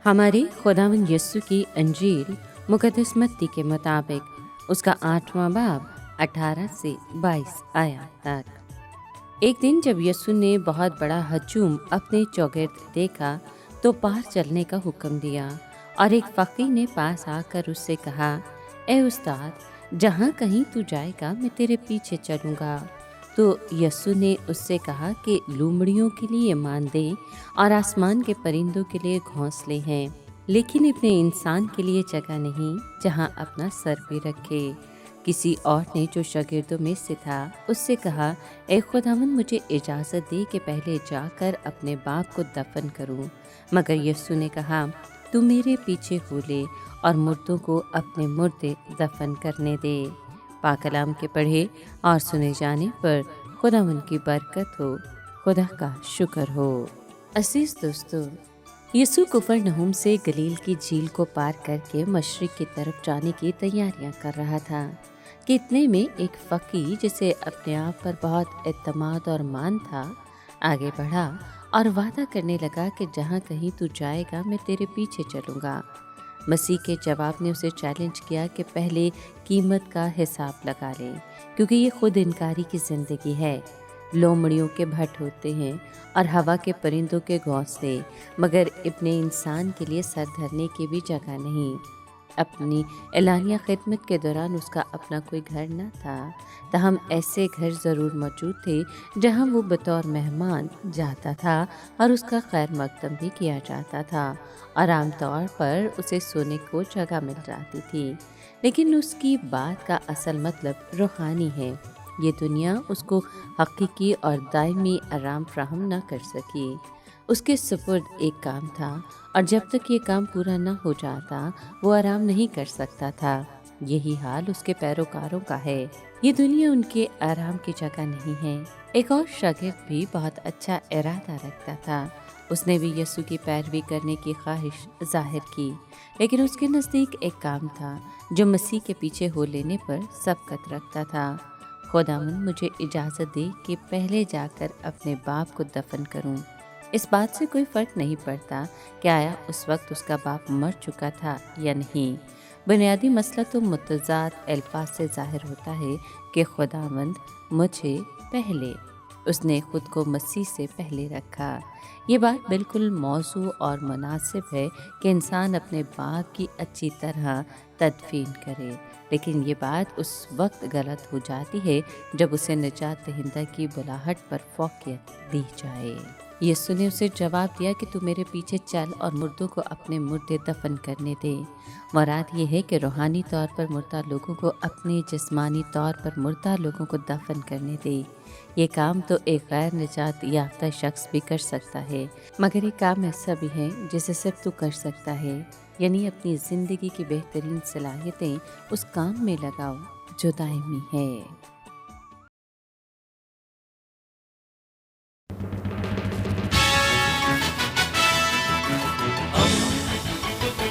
हमारे खुदावंद यीशु की अंजील मुकद्दस मत्ती के मुताबिक उसका 8वां बाब 18 से 22 आयत तक। एक दिन जब यीशु ने बहुत बड़ा हजूम अपने चौगिर्द देखा तो पार चलने का हुक्म दिया, और एक फकीर ने पास आकर उससे कहा, ए उस्ताद, जहाँ कहीं तू जाएगा मैं तेरे पीछे चलूँगा। तो यीशु ने उससे कहा कि लोमड़ियों के लिए मांदे और आसमान के परिंदों के लिए घोंसले हैं, लेकिन अपने इंसान के लिए जगह नहीं जहाँ अपना सर भी रखे। किसी और ने जो शागिर्दों में से था उससे कहा, ए खुदावंद, मुझे इजाज़त दे कि पहले जाकर अपने बाप को दफन करूं। मगर यीशु ने कहा, तू मेरे पीछे हो ले और मुर्दों को अपने मुर्दे दफन करने दे। पाक कलाम के पढ़े और सुने जाने पर खुदावंद की बरकत हो, खुदा का शुक्र हो। अजीज दोस्तों, यीशु कुफरनहूम से गलील की झील को पार करके मशरिक की तरफ जाने की तैयारियां कर रहा था कि इतने में एक फ़कीर जिसे अपने आप पर बहुत एतमाद और मान था आगे बढ़ा और वादा करने लगा कि जहाँ कहीं तू जाएगा मैं तेरे पीछे चलूँगा। मसीह के जवाब ने उसे चैलेंज किया कि पहले कीमत का हिसाब लगा लें, क्योंकि ये खुद इनकारी की ज़िंदगी है। लोमड़ियों के भट्ट होते हैं और हवा के परिंदों के घोंसले, मगर इब्ने इंसान के लिए सर धरने की भी जगह नहीं। अपनी एलानिया खिदमत के दौरान उसका अपना कोई घर न था, तहम ऐसे घर ज़रूर मौजूद थे जहां वो बतौर मेहमान जाता था और उसका खैर मकदम भी किया जाता था, और आम तौर पर उसे सोने को जगह मिल जाती थी। लेकिन उसकी बात का असल मतलब रूहानी है। ये दुनिया उसको हकीकी और दायमी आराम फ्राहम न कर सकी। उसके सुपुर्द एक काम था, और जब तक ये काम पूरा न हो जाता वो आराम नहीं कर सकता था। यही हाल उसके पैरोकारों का है। ये दुनिया उनके आराम की जगह नहीं है। एक और शागिर्द भी बहुत अच्छा इरादा रखता था। उसने भी यीशु की पैरवी करने की ख्वाहिश जाहिर की, लेकिन उसके नज़दीक एक काम था जो मसीह के पीछे हो लेने पर सबकत रखता था। खुदावंद, मुझे इजाज़त दे कि पहले जाकर अपने बाप को दफन करूं। इस बात से कोई फ़र्क नहीं पड़ता कि आया उस वक्त उसका बाप मर चुका था या नहीं। बुनियादी मसला तो मुतज़ाद अल्फाज से ज़ाहिर होता है कि खुदावंद, मुझे पहले। उसने ख़ुद को मसीह से पहले रखा। ये बात बिल्कुल मौजू और मुनासिब है कि इंसान अपने बाप की अच्छी तरह तदफीन करे, लेकिन ये बात उस वक्त गलत हो जाती है जब उसे निजात दहिंदा की बुलाहट पर फौकियत दी जाए। यीशु ने उसे जवाब दिया कि तू मेरे पीछे चल और मुर्दों को अपने मुर्दे दफन करने दे। मुराद ये है कि रूहानी तौर पर मुर्दा लोगों को अपने जिस्मानी तौर पर मुर्दा लोगों को दफन करने दे। ये काम तो एक गैर निजात याफ्ता शख्स भी कर सकता है, मगर ये काम ऐसा भी है जिसे सिर्फ तू कर सकता है, यानी अपनी ज़िंदगी की बेहतरीन सलाहियतें उस काम में लगाओ जो दायमी है।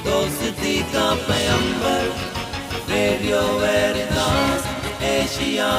दोस्ती का पैगंबर, रेडियो वेरितास एशिया।